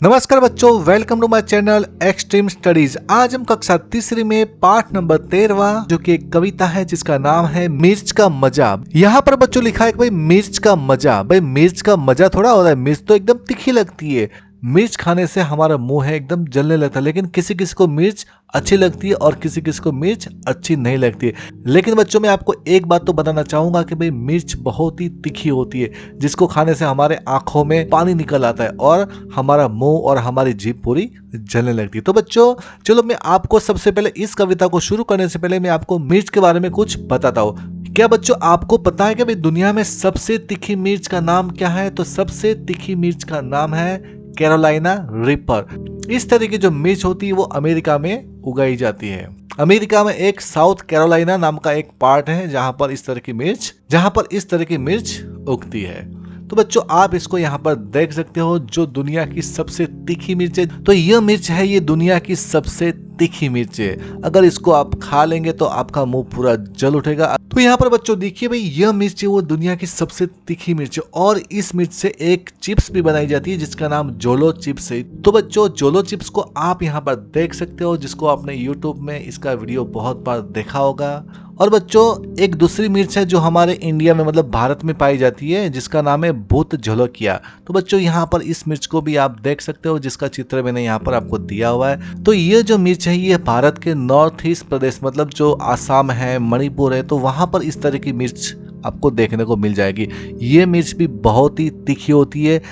नमस्कार बच्चों, welcome to my channel extreme studies. आज हम कक्षा तीसरी में पाठ नंबर 13 जो कि एक कविता है जिसका नाम है मिर्च का मजा। यहाँ पर बच्चों लिखा है कि भाई मिर्च का मजा। भाई मिर्च का मजा थोड़ा होता है, मिर्च तो एकदम तीखी लगती है। मिर्च खाने से हमारा मुंह है एकदम जलने लगता है। लेकिन किसी किसी को मिर्च अच्छी लगती है और किसी किसी को मिर्च अच्छी नहीं लगती है। लेकिन बच्चों मैं आपको एक बात तो बताना चाहूंगा कि भाई मिर्च बहुत ही तीखी होती है, जिसको खाने से हमारे आंखों में पानी निकल आता है और हमारा मुंह और हमारी जीभ पूरी जलने लगती है। तो बच्चों चलो मैं आपको सबसे पहले इस कविता को शुरू करने से पहले मैं आपको मिर्च के बारे में कुछ बताता हूँ। क्या बच्चों आपको पता है कि भाई दुनिया में सबसे तीखी मिर्च का नाम क्या है? तो सबसे तीखी मिर्च का नाम है कैरोलिना रिपर। इस तरह की जो मिर्च होती है वो अमेरिका में उगाई जाती है। अमेरिका में एक साउथ कैरोलिना नाम का एक पार्ट है जहां पर इस तरह की मिर्च उगती है। तो बच्चों आप इसको यहाँ पर देख सकते हो, जो दुनिया की सबसे तीखी मिर्च है। तो यह मिर्च है, ये दुनिया की सबसे तीखी मिर्च है। अगर इसको आप खा लेंगे तो आपका मुंह पूरा जल उठेगा। तो यहाँ पर बच्चों देखिए भाई, यह मिर्च है वो दुनिया की सबसे तीखी मिर्च है और इस मिर्च से एक चिप्स भी बनाई जाती है जिसका नाम जोलो चिप्स है। तो बच्चों जोलो चिप्स को आप यहाँ पर देख सकते हो, जिसको आपने यूट्यूब में इसका वीडियो बहुत बार देखा होगा। और बच्चों एक दूसरी मिर्च है जो हमारे इंडिया में मतलब भारत में पाई जाती है, जिसका नाम है भूत झोलकिया। तो बच्चों यहाँ पर इस मिर्च को भी आप देख सकते हो, जिसका चित्र मैंने यहाँ पर आपको दिया हुआ है। तो ये जो मिर्च है ये भारत के नॉर्थ ईस्ट प्रदेश मतलब जो आसाम है, मणिपुर है, तो वहां पर इस तरह की मिर्च आपको देखने को मिल जाएगी। ये मिर्च भी बहुत ही तीखी होती है।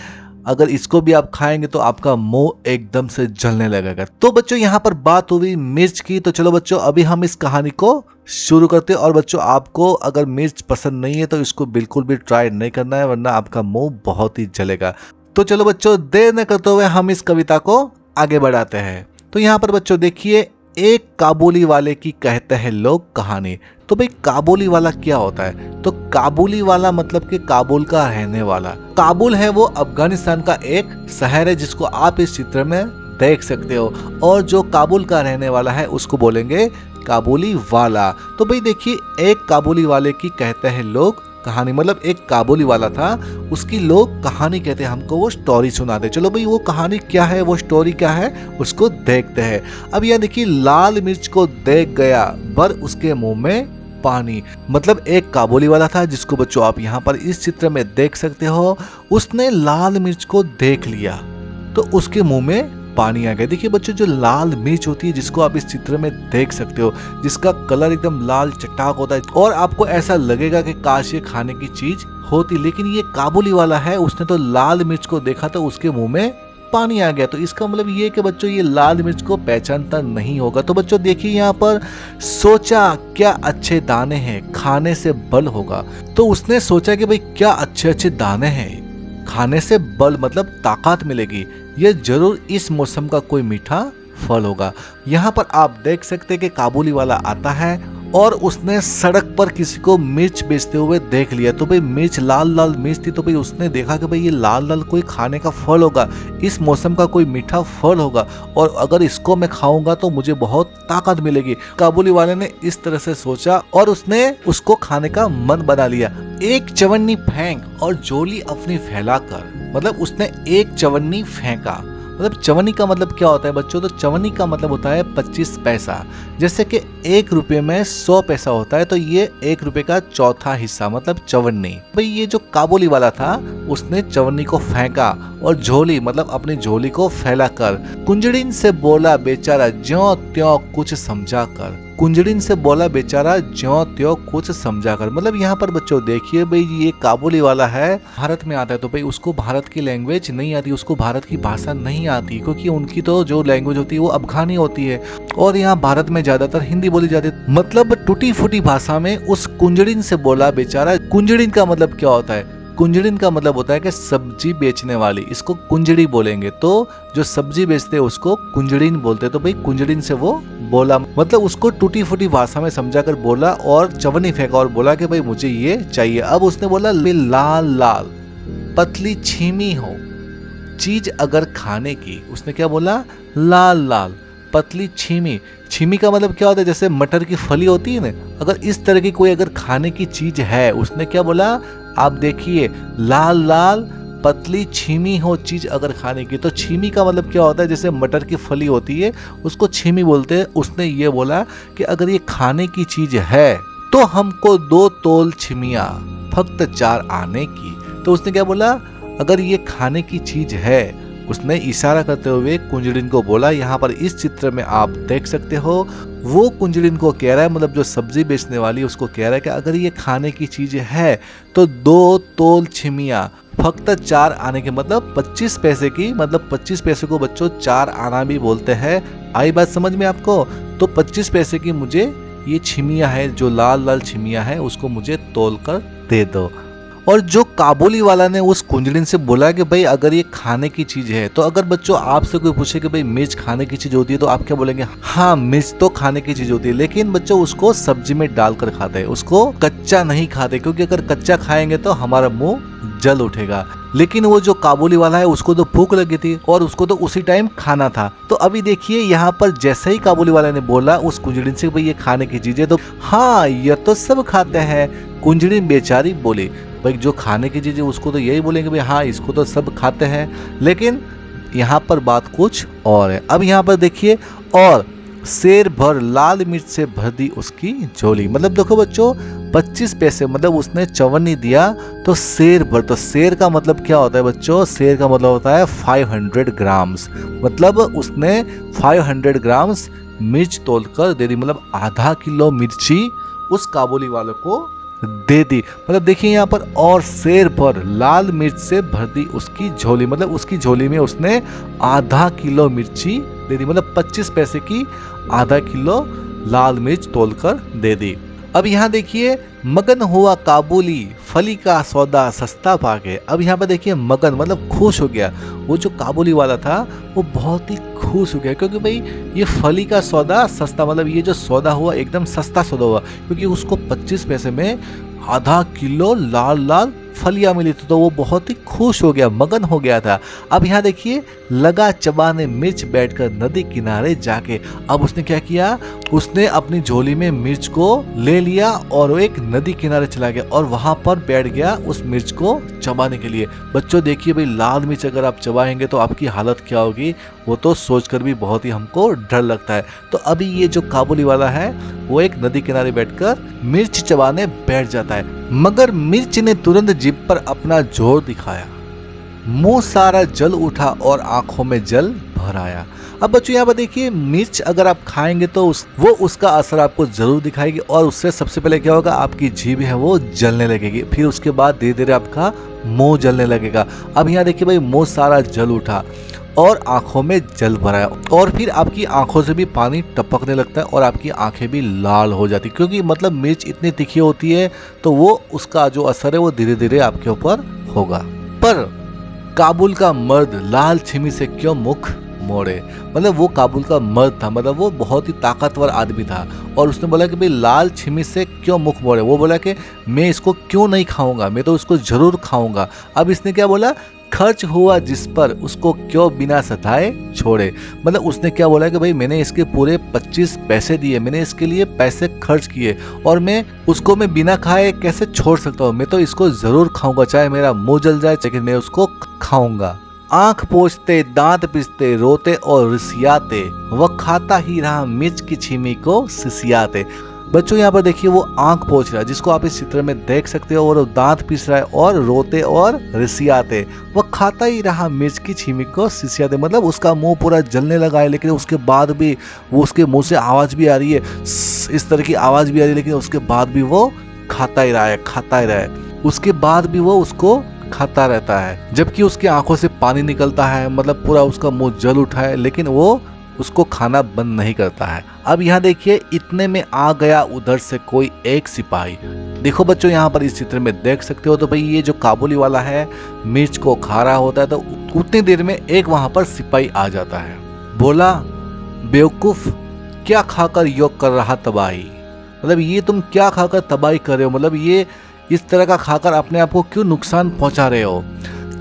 अगर इसको भी आप खाएंगे तो आपका मुंह एकदम से जलने लगेगा। तो बच्चों यहाँ पर बात हुई मिर्च की, तो चलो बच्चों अभी हम इस कहानी को शुरू करते हैं। और बच्चों आपको अगर मिर्च पसंद नहीं है तो इसको बिल्कुल भी ट्राई नहीं करना है, वरना आपका मुंह बहुत ही जलेगा। तो चलो बच्चों देर न करते हुए हम इस कविता को आगे बढ़ाते हैं। तो यहाँ पर बच्चों देखिए, एक काबुली वाले की कहते हैं लोग कहानी। तो भाई काबुली वाला क्या होता है? तो काबुली वाला मतलब कि काबुल का रहने वाला। काबुल है वो अफगानिस्तान का एक शहर है जिसको आप इस चित्र में देख सकते हो। और जो काबुल का रहने वाला है उसको बोलेंगे काबुली वाला। तो भाई देखिए, एक काबुली वाले की कहते हैं लोग कहानी, मतलब एक काबुली वाला था, उसकी लोग कहानी कहते हैं, हमको वो स्टोरी सुनाते। चलो भाई वो कहानी क्या है, वो स्टोरी क्या है उसको देखते हैं। अब यह देखिए, लाल मिर्च को देख गया पर उसके मुंह में पानी। मतलब एक काबुली वाला था जिसको बच्चों आप यहाँ पर इस चित्र में देख सकते हो। उसने लाल मिर्च को देख लिया तो उसके मुंह में पानी आ गया। देखिए बच्चों, जो लाल मिर्च होती है जिसको आप इस चित्र में देख सकते हो, जिसका कलर एकदम लाल चटाक होता है और आपको ऐसा लगेगा कि काश ये खाने की चीज होती, लेकिन ये काबुली वाला है, उसने तो लाल मिर्च को देखा तो उसके मुंह में पानी आ गया। तो इसका मतलब ये कि बच्चों ये लाल मिर्च को पहचानता नहीं होगा। तो बच्चों देखिए यहाँ पर, सोचा क्या अच्छे दाने हैं, खाने से बल होगा। तो उसने सोचा कि भाई क्या अच्छे अच्छे दाने हैं, खाने से बल मतलब ताकत मिलेगी, ये जरूर इस मौसम का कोई मीठा फल होगा। यहाँ पर आप देख सकते हैं कि काबुली वाला आता है और उसने सड़क पर किसी को मिर्च बेचते हुए देख लिया। तो भाई मिर्च लाल लाल मिर्च थी, तो भाई उसने देखा कि भाई ये लाल लाल कोई खाने का फल होगा, इस मौसम का कोई मीठा फल होगा और अगर इसको मैं खाऊंगा तो मुझे बहुत ताकत मिलेगी। काबुली वाले ने इस तरह से सोचा और उसने उसको खाने का मन बना लिया। एक चवन्नी फेंक और झोली अपनी फैलाकर, मतलब उसने एक चवन्नी फेंका। मतलब चवन्नी का मतलब क्या होता है बच्चों? तो चवन्नी का मतलब होता है 25 पैसा। जैसे कि 1 रुपये में 100 पैसा होता है, तो ये 1 रुपये का चौथा हिस्सा मतलब चवन्नी। भाई ये जो काबुली वाला था उसने चवन्नी को फेंका और झोली मतलब अपनी झोली को फैलाकर कुंजड़िन से बोला बेचारा ज्यों त्यों कुछ समझा कर। कुंजड़िन से बोला बेचारा ज्यों त्यों कुछ समझा कर। मतलब यहाँ पर बच्चों देखिए भाई, ये काबुली वाला है, भारत में आता है तो भाई उसको भारत की लैंग्वेज नहीं आती, उसको भारत की भाषा नहीं आती, क्योंकि उनकी तो जो लैंग्वेज होती है वो अफगानी होती है और यहाँ भारत में ज्यादातर हिंदी बोली जाती है। मतलब टूटी फूटी भाषा में उस कुंजड़िन से बोला बेचारा। कुंजड़िन का मतलब क्या होता है? कुंजड़िन का मतलब होता है कि सब्जी बेचने वाली, इसको कुंजड़ी बोलेंगे। तो जो सब्जी बेचते हैं उसको कुंजड़िन बोलते हैं। तो भाई कुंजड़िन से वो बोला, मतलब उसको टूटी फूटी भाषा में समझा कर बोला और चवन्नी फेंका और बोला कि भाई मुझे ये चाहिए। अब उसने बोला लाल लाल पतली छीमी हो चीज अगर खाने की। उसने क्या बोला? लाल लाल पतली छीमी। छीमी का मतलब क्या होता है? जैसे मटर की फली होती है ना, अगर इस तरह की कोई अगर खाने की चीज है। उसने क्या बोला? आप देखिए, लाल लाल पतली छीमी हो चीज अगर खाने की। तो छीमी का मतलब क्या होता है, जैसे मटर की फली होती है उसको छीमी बोलते हैं। उसने ये बोला कि अगर ये खाने की चीज है तो हमको 2 तोल छिमिया फक्त 4 आने की। तो उसने क्या बोला, अगर ये खाने की चीज है, उसने इशारा करते हुए कुंजड़िन को बोला। यहाँ पर इस चित्र में आप देख सकते हो वो कुंजड़िन को कह रहा है, मतलब जो सब्जी बेचने वाली उसको कह रहा है कि अगर ये खाने की चीज है तो 2 तोल छिमिया फक्त 4 आने के, मतलब 25 पैसे की। मतलब 25 पैसे को बच्चों 4 आना भी बोलते हैं। आई बात समझ में आपको? तो 25 पैसे की मुझे ये छिमिया है, जो लाल लाल छिमिया है उसको मुझे तोल कर दे दो। और जो काबुली वाला ने उस कुंजड़िन से बोला कि भाई अगर ये खाने की चीज है, तो अगर बच्चों आपसे कोई पूछे कि भाई मिर्च खाने की चीज होती है तो आप क्या बोलेंगे? हाँ, मिर्च तो खाने की चीज होती है, लेकिन बच्चों उसको सब्जी में डालकर खाते हैं, उसको कच्चा नहीं खाते, क्योंकि अगर कच्चा खाएंगे तो हमारा मुंह जल उठेगा। लेकिन वो जो काबुली वाला है उसको तो भूख लगी थी और उसको तो उसी टाइम खाना था। तो अभी देखिए यहाँ पर जैसे ही काबुली वाला ने बोला उस कुंजड़िन से भाई ये खाने की चीज है, तो हाँ ये तो सब खाते हैं। कुंजड़िन बेचारी बोली भाई जो खाने की चीज है उसको तो यही बोलेंगे भाई हाँ इसको तो सब खाते हैं, लेकिन यहाँ पर बात कुछ और है। अब यहाँ पर देखिए, और शेर भर लाल मिर्च से भर दी उसकी झोली। मतलब देखो बच्चों 25 पैसे, मतलब उसने चवन्नी दिया तो शेर भर। तो शेर का मतलब क्या होता है बच्चों? शेर का मतलब होता है 500 ग्राम्स। मतलब उसने 500 ग्राम्स मिर्च तोलकर दे दी, मतलब आधा किलो मिर्ची उस काबुली वाले को दे दी। मतलब देखिए यहाँ पर, और शेर भर लाल मिर्च से भर दी उसकी झोली। मतलब उसकी झोली में उसने आधा किलो मिर्ची दे दी, मतलब 25 पैसे की आधा किलो लाल मिर्च तोलकर दे दी। अब यहाँ देखिए, मगन हुआ काबुली फली का सौदा सस्ता पाके। अब यहाँ पर देखिए मगन मतलब खुश हो गया। वो जो काबुली वाला था वो बहुत ही खुश हो गया, क्योंकि भाई ये फली का सौदा सस्ता, मतलब ये जो सौदा हुआ एकदम सस्ता सौदा हुआ, क्योंकि उसको 25 पैसे में आधा किलो लाल लाल फलियां मिली थी। तो वो बहुत ही खुश हो गया, मगन हो गया था। अब यहाँ देखिए, लगा चबाने मिर्च बैठकर नदी किनारे जाके। अब उसने क्या किया, उसने अपनी झोली में मिर्च को ले लिया और वो एक नदी किनारे चला गया और वहां पर बैठ गया उस मिर्च को चबाने के लिए। बच्चों देखिए भाई, लाल मिर्च अगर आप चबाएंगे तो आपकी हालत क्या होगी, वो तो सोचकर भी बहुत ही हमको डर लगता है। तो अभी ये जो काबुली वाला है वो एक नदी किनारे बैठकर मिर्च चबाने बैठ जाता है, मगर मिर्च ने तुरंत जीभ पर अपना जोर दिखाया। मुंह सारा जल उठा और आंखों में जल भर आया। अब बच्चों यहाँ पर देखिए, मिर्च अगर आप खाएंगे तो वो उसका असर आपको जरूर दिखाएगी, और उससे सबसे पहले क्या होगा, आपकी जीभ है वो जलने लगेगी, फिर उसके बाद धीरे धीरे आपका मुंह जलने लगेगा। अब यहाँ देखिए भाई, मुंह सारा जल उठा और आंखों में जल भरा, और फिर आपकी आंखों से भी पानी टपकने लगता है और आपकी आंखें भी लाल हो जाती, क्योंकि मतलब मिर्च इतनी तीखी होती है तो वो उसका जो असर है वो धीरे धीरे आपके ऊपर होगा। पर काबुल का मर्द लाल छिमी से क्यों मुख मोड़े? मतलब वो काबुल का मर्द था, मतलब वो बहुत ही ताकतवर आदमी था, और उसने बोला कि भाई लाल छिमी से क्यों मुख मोड़े। वो बोला कि मैं इसको क्यों नहीं खाऊंगा, मैं तो उसको जरूर खाऊंगा। अब इसने क्या बोला, खर्च हुआ जिस पर उसको क्यों बिना सताए छोड़े। मतलब उसने क्या बोला कि भाई मैंने इसके पूरे 25 पैसे दिए, मैंने इसके लिए पैसे खर्च किए, और मैं उसको मैं बिना खाए कैसे छोड़ सकता हूँ? मैं तो इसको जरूर खाऊंगा, चाहे मेरा मुंह जल जाए, लेकिन मैं उसको खाऊंगा। आंख पोंछते, दांत पिसते, रोते और रिसियाते, वह खाता ही रहा मिर्च की छीमी को सिसियाते। बच्चों यहाँ पर देखिए, वो आंख पोंछ रहा है, जिसको आप इस चित्र में देख सकते हो, और दांत पीस रहा है और रोते और रिसियाते। वह खाता ही रहा मिर्च की छीमी को सिसियाते। मतलब उसका मुंह पूरा जलने लगा है, लेकिन उसके बाद भी वो, उसके मुंह से आवाज भी आ रही है, इस तरह की आवाज भी आ रही है, लेकिन उसके बाद भी वो खाता ही रहा है, खाता ही रहा है। उसके बाद भी वो उसको खाता रहता है, जबकि उसकी आंखों से पानी निकलता है, मतलब पूरा उसका मुंह जल उठा है, लेकिन वो उसको खाना बंद नहीं करता है। अब यहाँ देखिए, इतने में आ गया उधर से कोई एक सिपाही। देखो बच्चों, यहाँ पर इस चित्र में देख सकते हो, तो भाई ये जो काबुली वाला है मिर्च को खा रहा होता है, तो उतनी देर में एक वहां पर सिपाही आ जाता है। बोला, बेवकूफ, क्या खाकर योग कर रहा तबाही? मतलब ये तुम क्या खाकर तबाही कर रहे हो? मतलब ये इस तरह का खाकर अपने आप को क्यों नुकसान पहुंचा रहे हो?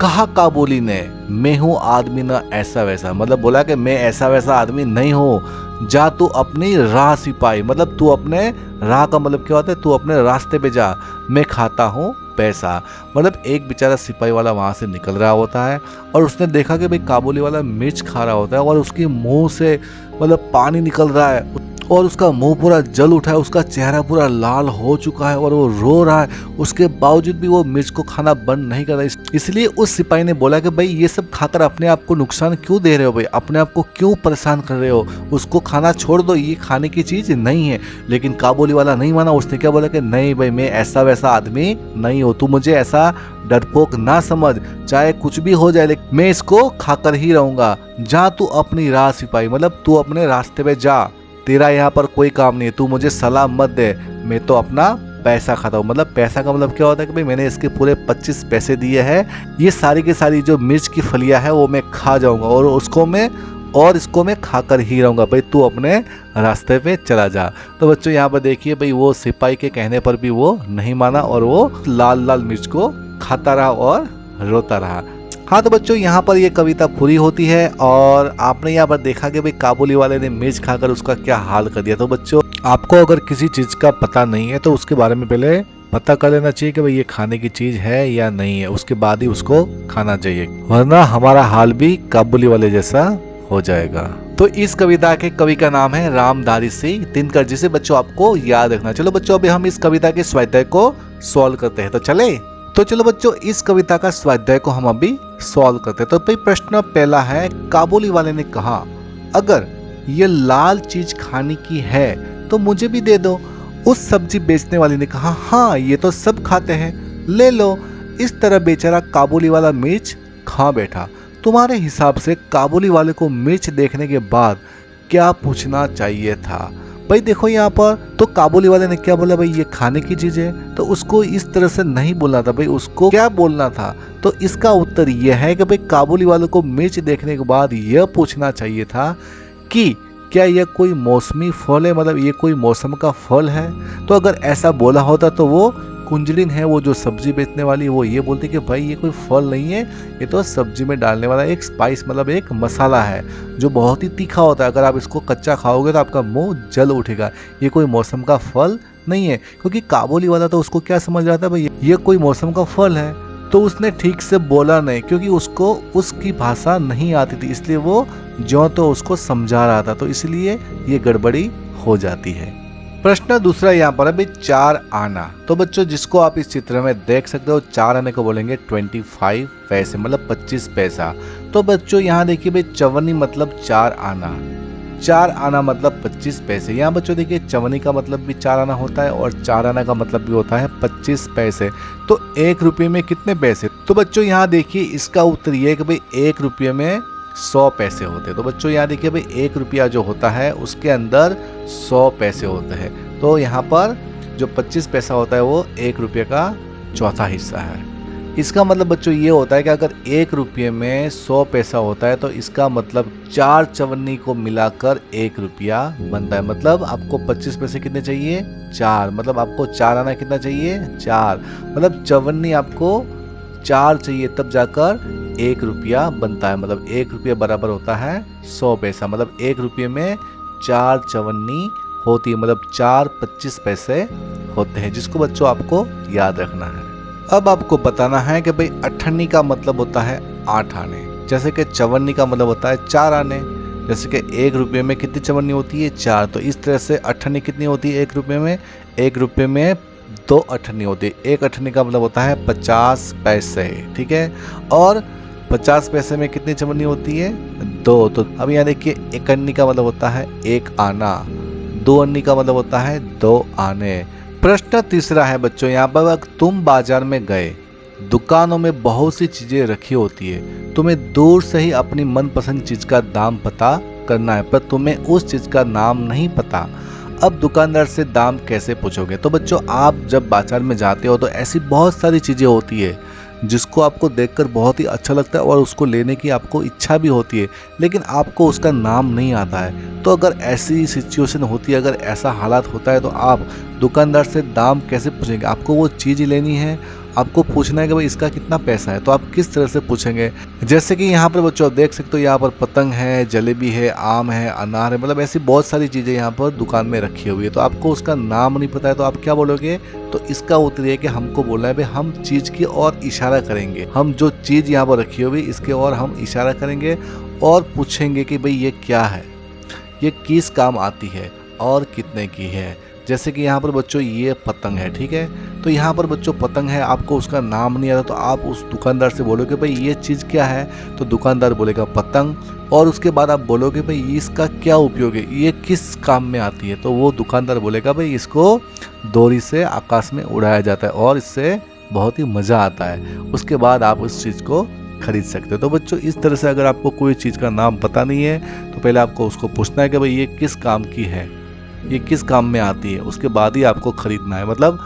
कहा काबुली ने, मैं हूँ आदमी ना ऐसा वैसा। मतलब बोला कि मैं ऐसा वैसा आदमी नहीं हूँ, जा तू अपनी राह सिपाही। मतलब तू अपने राह का मतलब क्या होता है, तू अपने रास्ते पे जा, मैं खाता हूँ पैसा। मतलब एक बेचारा सिपाही वाला वहाँ से निकल रहा होता है और उसने देखा कि भाई काबुली वाला मिर्च खा रहा होता है और उसके मुंह से मतलब पानी निकल रहा है और उसका मुंह पूरा जल उठा है, उसका चेहरा पूरा लाल हो चुका है और वो रो रहा है। उसके बावजूद भी वो मिर्च को खाना बंद नहीं कर रहा। इसलिए उस सिपाही ने बोला कि भाई ये सब खाकर अपने आप को नुकसान क्यों दे रहे हो, भाई अपने आप को क्यों परेशान कर रहे हो, उसको खाना छोड़ दो, ये खाने की चीज नहीं है। लेकिन काबुली वाला नहीं माना। उसने क्या बोला कि नहीं भाई, मैं ऐसा वैसा आदमी नहीं हूँ, तू मुझे ऐसा डरपोक ना समझ, चाहे कुछ भी हो जाए लेकिन मैं इसको खाकर ही रहूंगा। जा तू अपनी राह सिपाही, मतलब तू अपने रास्ते पे जा, तेरा यहाँ पर कोई काम नहीं है, तू मुझे सलाह मत दे, मैं तो अपना पैसा खाता हूँ। मतलब पैसा का मतलब क्या होता है कि भाई मैंने इसके पूरे 25 पैसे दिए हैं, ये सारी की सारी जो मिर्च की फलियां है वो मैं खा जाऊंगा और इसको मैं खाकर ही रहूंगा, भाई तू अपने रास्ते पे चला जा। तो बच्चों यहाँ पर देखिए भाई वो सिपाही के कहने पर भी वो नहीं माना और वो लाल लाल मिर्च को खाता रहा और रोता रहा। हाँ तो बच्चों यहाँ पर ये कविता पूरी होती है और आपने यहाँ पर देखा कि भाई काबुली वाले ने मिर्च खाकर उसका क्या हाल कर दिया। तो बच्चों आपको अगर किसी चीज का पता नहीं है तो उसके बारे में पहले पता कर लेना चाहिए कि भाई ये खाने की चीज है या नहीं है, उसके बाद ही उसको खाना चाहिए, वरना हमारा हाल भी काबुली वाले जैसा हो जाएगा। तो इस कविता के कवि का नाम है रामधारी सिंह दिनकर, जिसे बच्चों आपको याद रखना। चलो बच्चों अभी हम इस कविता के स्वाध्याय को सॉल्व करते हैं, तो चलो बच्चों इस कविता का स्वाध्याय को हम अभी सॉल्व करते हैं। तो भाई प्रश्न पहला है, काबुली वाले ने कहा अगर ये लाल चीज खाने की है तो मुझे भी दे दो। उस सब्जी बेचने वाले ने कहा हाँ ये तो सब खाते हैं, ले लो। इस तरह बेचारा काबुली वाला मिर्च खा बैठा। तुम्हारे हिसाब से काबुली वाले को मिर्च देखने के बाद क्या पूछना चाहिए था? भाई देखो यहाँ पर तो काबुली वाले ने क्या बोला, भाई ये खाने की चीज है, तो उसको इस तरह से नहीं बोलना था। भाई उसको क्या बोलना था? तो इसका उत्तर यह है कि भाई काबुली वाले को मिर्च देखने के बाद यह पूछना चाहिए था कि क्या यह कोई मौसमी फल है, मतलब ये कोई मौसम का फल है। तो अगर ऐसा बोला होता तो वो कुंजलिन है, वो जो सब्जी बेचने वाली, वो ये बोलती कि भाई ये कोई फल नहीं है, ये तो सब्जी में डालने वाला एक स्पाइस, मतलब एक मसाला है जो बहुत ही तीखा होता है, अगर आप इसको कच्चा खाओगे तो आपका मुंह जल उठेगा, ये कोई मौसम का फल नहीं है। क्योंकि काबुली वाला तो उसको क्या समझ रहा था, भाई ये कोई मौसम का फल है, तो उसने ठीक से बोला नहीं क्योंकि उसको उसकी भाषा नहीं आती थी, इसलिए वो जो तो उसको समझा रहा था, तो इसलिए ये गड़बड़ी हो जाती है। प्रश्न दूसरा यहाँ पर है भाई 4 आना। तो बच्चों जिसको आप इस चित्र में देख सकते हो 4 आने को बोलेंगे 25 पैसे, मतलब 25 पैसा। तो बच्चों यहाँ देखिए भाई चवन्नी मतलब 4 आना, 4 आना मतलब 25 पैसे। यहाँ बच्चों देखिए चवन्नी का मतलब भी 4 आना होता है और 4 आना का मतलब भी होता है 25 पैसे। तो 1 रुपये में कितने पैसे? तो बच्चों यहाँ देखिए इसका उत्तर ये है कि भाई 1 रुपये में 100 पैसे होते हैं। तो बच्चों यहाँ देखिए भाई 1 रुपया जो होता है उसके अंदर 100 पैसे होते हैं। तो यहाँ पर जो 25 पैसा होता है वो 1 रुपये का चौथा हिस्सा है। इसका मतलब बच्चों ये होता है कि अगर 1 रुपये में 100 पैसा होता है तो इसका मतलब 4 चवन्नी को मिलाकर 1 रुपया बनता है। मतलब आपको 25 पैसे कितने चाहिए? 4। मतलब आपको 4 आना कितना चाहिए? 4। मतलब चवन्नी आपको 4 चाहिए तब जाकर 1 रुपया बनता है। मतलब 1 रुपया बराबर होता है 100 पैसा। मतलब 1 रुपये में 4 चवन्नी होती है, मतलब 4 25 पैसे होते हैं, जिसको बच्चों आपको याद रखना है। अब आपको बताना है कि भाई अठन्नी का मतलब होता है 8 आने, जैसे कि चवन्नी का मतलब होता है 4 आने। जैसे कि 1 रुपये में कितनी चवन्नी होती है? 4। तो इस तरह से अठन्नी कितनी होती है 1 रुपये में? 1 रुपये में 2 अठन्नी होती है। 1 अठन्नी का मतलब होता है 50 पैसे, ठीक है। और 50 पैसे में कितनी चवन्नी होती है? 2। तो अब यहाँ देखिए 1 अन्नी का मतलब होता है 1 आना, 2 अन्नी का मतलब होता है 2 आने। प्रश्न तीसरा है बच्चों यहाँ पर, तुम बाजार में गए, दुकानों में बहुत सी चीजें रखी होती है, तुम्हें दूर से ही अपनी मनपसंद चीज का दाम पता करना है, पर तुम्हें उस चीज का नाम नहीं पता। अब दुकानदार से दाम कैसे पूछोगे? तो बच्चों आप जब बाजार में जाते हो तो ऐसी बहुत सारी चीजें होती है जिसको आपको देखकर बहुत ही अच्छा लगता है और उसको लेने की आपको इच्छा भी होती है, लेकिन आपको उसका नाम नहीं आता है। तो अगर ऐसी सिचुएशन होती है, अगर ऐसा हालात होता है, तो आप दुकानदार से दाम कैसे पूछेंगे? आपको वो चीज़ लेनी है आपको पूछना है कि भाई इसका कितना पैसा है, तो आप किस तरह से पूछेंगे। जैसे कि यहाँ पर बच्चों आप देख सकते हो, यहाँ पर पतंग है, जलेबी है, आम है, अनार है, मतलब ऐसी बहुत सारी चीज़ें यहाँ पर दुकान में रखी हुई है। तो आपको उसका नाम नहीं पता है तो आप क्या बोलोगे, तो इसका उत्तर है कि हमको बोलना है भाई हम चीज़ की ओर इशारा करेंगे, हम जो चीज़ यहाँ पर रखी हुई इसके ओर हम इशारा करेंगे और पूछेंगे कि भाई ये क्या है, ये किस काम आती है और कितने की है। जैसे कि यहाँ पर बच्चों ये पतंग है, ठीक है, तो यहाँ पर बच्चों पतंग है, आपको उसका नाम नहीं आता तो आप उस दुकानदार से बोलोगे भाई ये चीज़ क्या है, तो दुकानदार बोलेगा पतंग, और उसके बाद आप बोलोगे भाई इसका क्या उपयोग है, ये किस काम में आती है, तो वो दुकानदार बोलेगा भाई इसको डोरी से आकाश में उड़ाया जाता है और इससे बहुत ही मज़ा आता है। उसके बाद आप उस चीज़ को खरीद सकते हो। तो बच्चों इस तरह से अगर आपको कोई चीज़ का नाम पता नहीं है तो पहले आपको उसको पूछना है कि भाई ये किस काम की है, ये किस काम में आती है, उसके बाद ही आपको खरीदना है। मतलब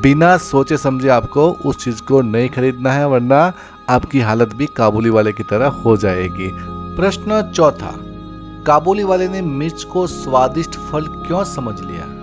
बिना सोचे समझे आपको उस चीज़ को नहीं खरीदना है, वरना आपकी हालत भी काबुली वाले की तरह हो जाएगी। प्रश्न चौथा, काबुली वाले ने मिर्च को स्वादिष्ट फल क्यों समझ लिया।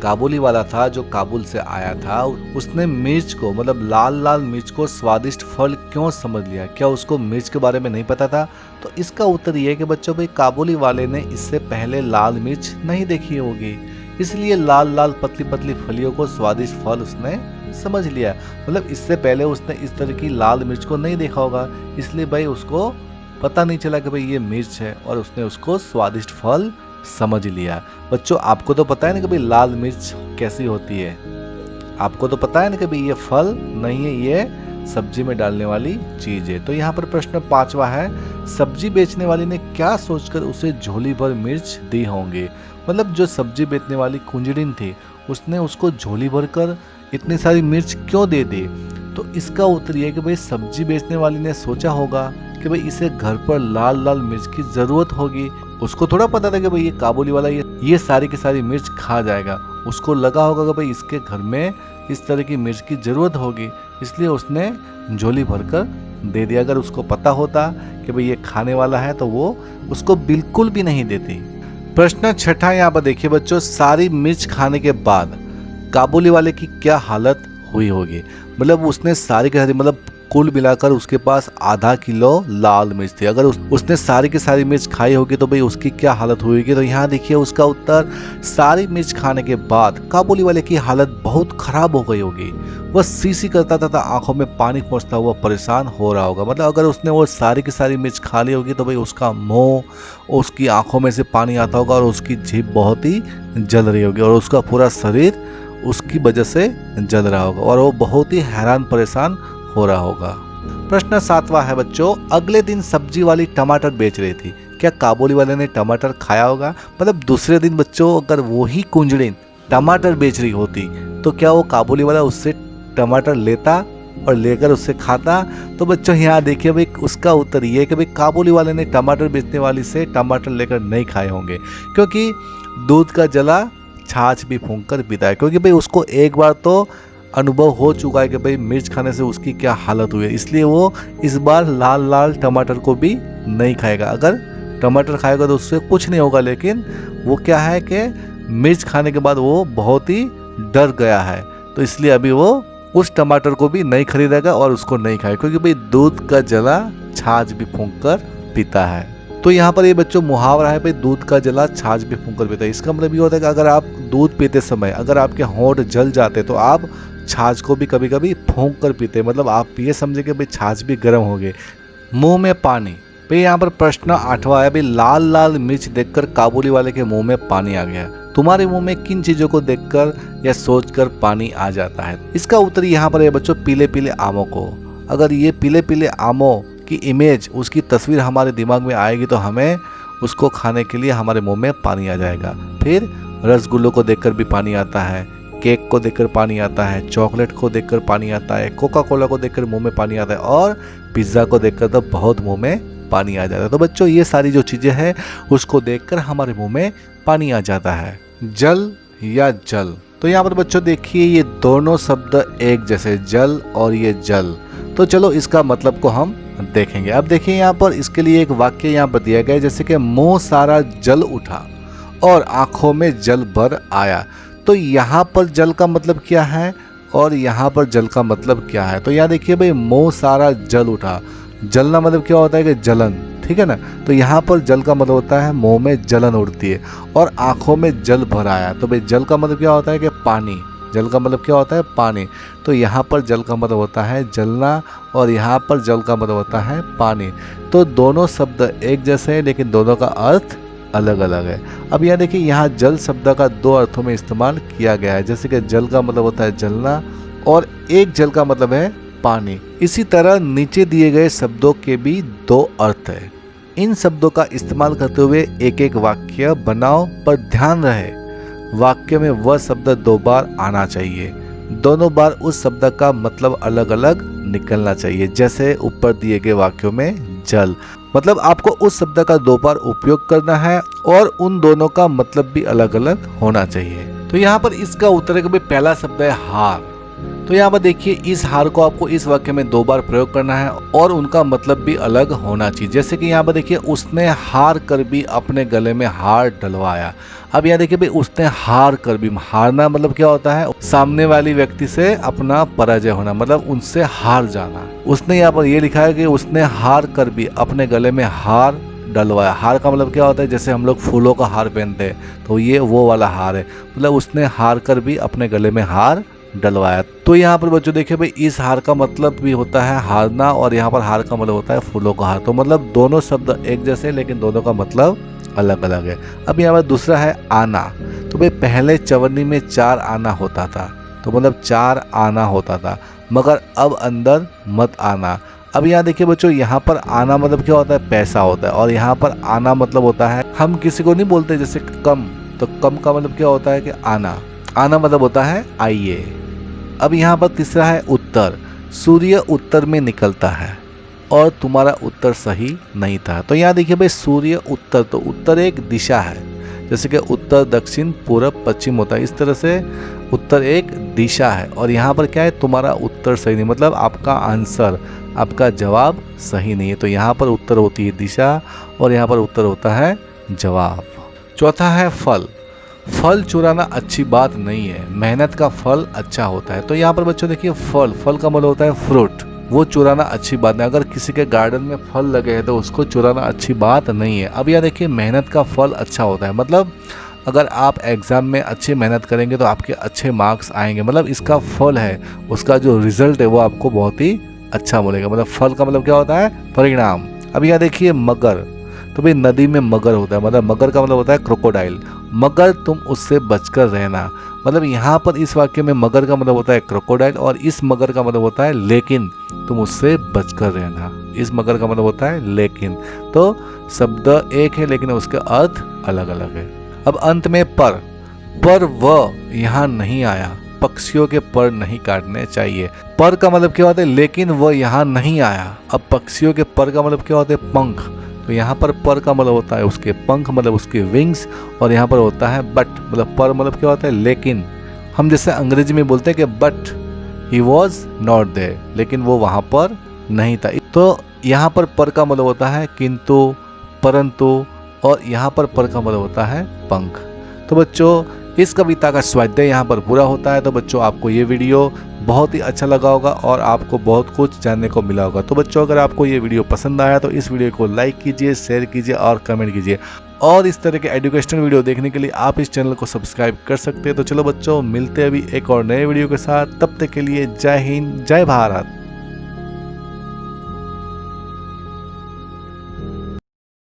काबुली वाला था जो काबुल से आया था, उसने मिर्च को मतलब लाल लाल मिर्च को स्वादिष्ट फल क्यों समझ लिया। क्या उसको मिर्च के बारे में नहीं पता था, तो इसका उत्तर ये है कि बच्चों भाई काबुली वाले ने इससे पहले लाल मिर्च नहीं देखी होगी, इसलिए लाल लाल पतली पतली फलियों को स्वादिष्ट फल उसने समझ लिया। मतलब इससे पहले उसने इस तरह की लाल मिर्च को नहीं देखा होगा, इसलिए भाई उसको पता नहीं चला कि भाई ये मिर्च है और उसने उसको स्वादिष्ट फल समझ लिया। बच्चों आपको तो पता है ना कि भाई लाल मिर्च कैसी होती है, आपको तो पता है ना कि भाई ये फल नहीं है, ये सब्जी में डालने वाली चीज है। तो यहाँ पर प्रश्न पांचवा है, सब्जी बेचने वाली ने क्या सोचकर उसे झोली भर मिर्च दी होंगी। मतलब जो सब्जी बेचने वाली कुंजड़िन थी उसने उसको झोली भर कर इतनी सारी मिर्च क्यों दे दी, तो इसका उत्तर यह है कि भाई सब्जी बेचने वाली ने सोचा होगा कि भाई इसे घर पर लाल लाल मिर्च की जरूरत होगी। उसको थोड़ा पता था कि भाई ये काबुली वाला ये सारी की सारी मिर्च खा जाएगा, उसको लगा होगा कि भाई इसके घर में इस तरह की मिर्च की जरूरत होगी, इसलिए उसने झोली भरकर दे दिया। अगर उसको पता होता कि भाई ये खाने वाला है तो वो उसको बिल्कुल भी नहीं देती। प्रश्न छठा यहाँ पर देखिए बच्चों, सारी मिर्च खाने के बाद काबुली वाले की क्या हालत हुई होगी। मतलब उसने सारी की सारी मतलब कुल मिलाकर उसके पास आधा किलो लाल मिर्च थी, अगर उसने सारी की सारी मिर्च खाई होगी तो भाई उसकी क्या हालत हुई। तो यहाँ देखिए उसका उत्तर, सारी मिर्च खाने के बाद काबुली वाले की हालत बहुत खराब हो गई होगी, वह सी करता था, आंखों में पानी पहुंचता हुआ परेशान हो रहा होगा। मतलब अगर उसने वो सारी की सारी मिर्च खा ली होगी तो भाई उसका मुंह, उसकी आंखों में से पानी आता होगा और उसकी जीभ बहुत ही जल रही होगी और उसका पूरा शरीर उसकी वजह से जल रहा होगा और वो बहुत ही हैरान परेशान हो रहा होगा। प्रश्न सातवां है बच्चों, अगले दिन सब्जी वाली टमाटर बेच रही थी, क्या काबुली वाले ने टमाटर खाया होगा। मतलब दूसरे दिन बच्चों अगर वो ही कुंजड़िन टमाटर बेच रही होती तो क्या वो काबुली वाला उससे टमाटर लेता और लेकर उससे खाता। तो बच्चों यहाँ देखिए भाई उसका उत्तर ये है कि भाई काबुली वाले ने टमाटर बेचने वाली से टमाटर लेकर नहीं खाए होंगे, क्योंकि दूध का जला छाछ भी फूंक कर पीता है, क्योंकि भाई उसको एक बार तो अनुभव हो चुका है कि भाई मिर्च खाने से उसकी क्या हालत हुई है, इसलिए वो इस बार लाल लाल टमाटर को भी नहीं खाएगा। अगर टमाटर खाएगा तो उससे कुछ नहीं होगा, लेकिन वो क्या है कि मिर्च खाने के बाद वो बहुत ही डर गया है, तो इसलिए अभी वो उस टमाटर को भी नहीं खरीदेगा और उसको नहीं खाएगा, क्योंकि भाई दूध का जला छाछ भी फूंक कर पीता है। तो यहाँ पर ये बच्चों मुहावरा है भाई, दूध का जला छाछ भी फूंक कर पीता है। इसका मतलब ये होता है कि अगर आप दूध पीते समय अगर आपके होंठ जल जाते तो आप छाछ को भी कभी कभी फूंक कर पीते, मतलब आप ये समझे कि भाई छाछ भी गर्म हो गए। मुंह में पानी, भाई यहाँ पर प्रश्न आठवां है, भाई लाल लाल मिर्च देखकर काबुली वाले के मुंह में पानी आ गया, तुम्हारे मुंह में किन चीजों को देखकर या सोचकर पानी आ जाता है। इसका उत्तर यहाँ पर है बच्चों, पीले पीले आमों को। अगर ये पीले पीले आमों की इमेज, उसकी तस्वीर हमारे दिमाग में आएगी तो हमें उसको खाने के लिए हमारे मुंह में पानी आ जाएगा। फिर रसगुल्लों को देखकर भी पानी आता है, केक को देखकर पानी आता है, चॉकलेट को देखकर पानी आता है, कोका कोला को देखकर मुंह में पानी आता है और पिज्ज़ा को देखकर तो बहुत मुंह में पानी आ जाता है। तो बच्चों ये सारी जो चीज़ें हैं उसको देखकर हमारे मुंह में पानी आ जाता है। जल या जल, तो यहाँ पर बच्चों देखिए ये दोनों शब्द एक जैसे, जल और ये जल। तो चलो इसका मतलब को हम देखेंगे। अब देखिए यहाँ पर इसके लिए एक वाक्य यहाँ पर दिया गया है, जैसे कि मुंह सारा जल उठा और आंखों में जल भर आया। तो यहाँ पर जल का मतलब क्या है, और यहाँ पर जल का मतलब क्या है। तो यहाँ देखिए भाई, मोह सारा जल उठा। जलना मतलब क्या होता है कि जलन, ठीक है ना। तो यहाँ पर जल का मतलब होता है मुंह में जलन उठती है और आंखों में जल भर आया। तो भाई जल का मतलब क्या होता है कि पानी। जल का मतलब क्या होता है, पानी। तो यहाँ पर जल का मतलब होता है जलना और यहाँ पर जल का मतलब होता है पानी। तो दोनों शब्द एक जैसे हैं लेकिन दोनों का अर्थ अलग अलग है। अब यहाँ देखिए, यहाँ जल शब्द का दो अर्थों में इस्तेमाल किया गया है। जैसे कि जल का मतलब होता है जलना और एक जल का मतलब है पानी। इसी तरह नीचे दिए गए शब्दों के भी दो अर्थ है। इन शब्दों का इस्तेमाल करते हुए एक एक वाक्य बनाओ, पर ध्यान रहे वाक्य में वह शब्द दो बार आना चाहिए। दोनों बार उस शब्द का मतलब अलग अलग निकलना चाहिए। जैसे ऊपर दिए गए वाक्यों में जल, मतलब आपको उस शब्द का दो बार उपयोग करना है और उन दोनों का मतलब भी अलग अलग होना चाहिए। तो यहाँ पर इसका उत्तर है कि पहला शब्द है हार। तो यहाँ पर देखिए, इस हार को आपको इस वाक्य में दो बार प्रयोग करना है और उनका मतलब भी अलग होना चाहिए। जैसे कि यहाँ पर देखिए, उसने हार कर भी अपने गले में हार डलवाया। अब यहाँ देखिए भाई, उसने हार कर भी, हारना मतलब क्या होता है, सामने वाली व्यक्ति से अपना पराजय होना, मतलब उनसे हार जाना। उसने यहाँ पर ये लिखा है कि उसने हार कर भी अपने गले में हार डलवाया। हार का मतलब क्या होता है, जैसे हम लोग फूलों का हार पहनते हैं, तो ये वो वाला हार है। मतलब उसने हार कर भी अपने गले में हार डलवाया। तो यहाँ पर बच्चों देखिए भाई, इस हार का मतलब भी होता है हारना और यहाँ पर हार का मतलब होता है फूलों का हार। तो मतलब दोनों शब्द एक जैसे लेकिन दोनों का मतलब अलग अलग है। अब यहाँ पर दूसरा है आना। तो भाई पहले चवन्नी में 4 आना होता था, तो मतलब 4 आना होता था, मगर अब अंदर मत आना। अब यहाँ देखिए बच्चों, यहाँ पर आना मतलब क्या होता है, पैसा होता है। और यहाँ पर आना मतलब होता है, हम किसी को नहीं बोलते जैसे कम, तो कम का मतलब क्या होता है कि आना। आना मतलब होता है आइए। अब यहाँ पर तीसरा है उत्तर। सूर्य उत्तर में निकलता है और तुम्हारा उत्तर सही नहीं था। तो यहाँ देखिए भाई, सूर्य उत्तर, तो उत्तर एक दिशा है। जैसे कि उत्तर, दक्षिण, पूरब, पश्चिम होता है, इस तरह से उत्तर एक दिशा है। और यहाँ पर क्या है, तुम्हारा उत्तर सही नहीं, मतलब आपका आंसर, आपका जवाब सही नहीं है। तो यहाँ पर उत्तर होती है दिशा और यहाँ पर उत्तर होता है जवाब। चौथा है फल। फल चुराना अच्छी बात नहीं है, मेहनत का फल अच्छा होता है। तो यहाँ पर बच्चों देखिए, फल, फल का मतलब होता है फ्रूट, वो चुराना अच्छी बात नहीं। अगर किसी के गार्डन में फल लगे हैं तो उसको चुराना अच्छी बात नहीं है। अब यहाँ देखिए, मेहनत का फल अच्छा होता है, मतलब अगर आप एग्जाम में अच्छी मेहनत करेंगे तो आपके अच्छे मार्क्स आएंगे, मतलब इसका फल है, उसका जो रिजल्ट है वो आपको बहुत ही अच्छा मिलेगा। मतलब फल का मतलब क्या होता है, परिणाम। अब यहाँ देखिए मगर। तो भाई नदी में मगर होता है, मतलब मगर का मतलब होता है क्रोकोडाइल, मगर तुम उससे बचकर रहना। मतलब यहाँ पर इस वाक्य में मगर का मतलब होता है क्रोकोडाइल और इस मगर का मतलब होता है लेकिन तुम उससे बचकर रहना। इस मगर का मतलब होता है लेकिन। तो शब्द एक है लेकिन उसके अर्थ अलग अलग है। अब अंत में पर वह यहाँ नहीं आया, पक्षियों के पर नहीं काटने चाहिए। पर का मतलब क्या होता है, लेकिन वह यहाँ नहीं आया। अब पक्षियों के पर का मतलब क्या होता है, पंख। तो यहाँ पर का मतलब होता है उसके पंख, मतलब उसके विंग्स। और यहाँ पर होता है बट, मतलब पर मतलब क्या होता है, लेकिन। हम जैसे अंग्रेजी में बोलते हैं कि but he was not there, लेकिन वो वहाँ पर नहीं था। तो यहाँ पर का मतलब होता है किंतु, परंतु, और यहाँ पर का मतलब होता है पंख। तो बच्चों, इस कविता का स्वाध्याय यहाँ पर पूरा होता है। तो बच्चों, आपको ये वीडियो बहुत ही अच्छा लगा होगा और आपको बहुत कुछ जानने को मिला होगा। तो बच्चों, अगर आपको ये वीडियो पसंद आया तो इस वीडियो को लाइक कीजिए, शेयर कीजिए और कमेंट कीजिए। और इस तरह के एजुकेशनल वीडियो देखने के लिए आप इस चैनल को सब्सक्राइब कर सकते हैं। तो चलो बच्चों, मिलते हैं अभी एक और नए वीडियो के साथ। तब तक के लिए जय हिंद, जय भारत।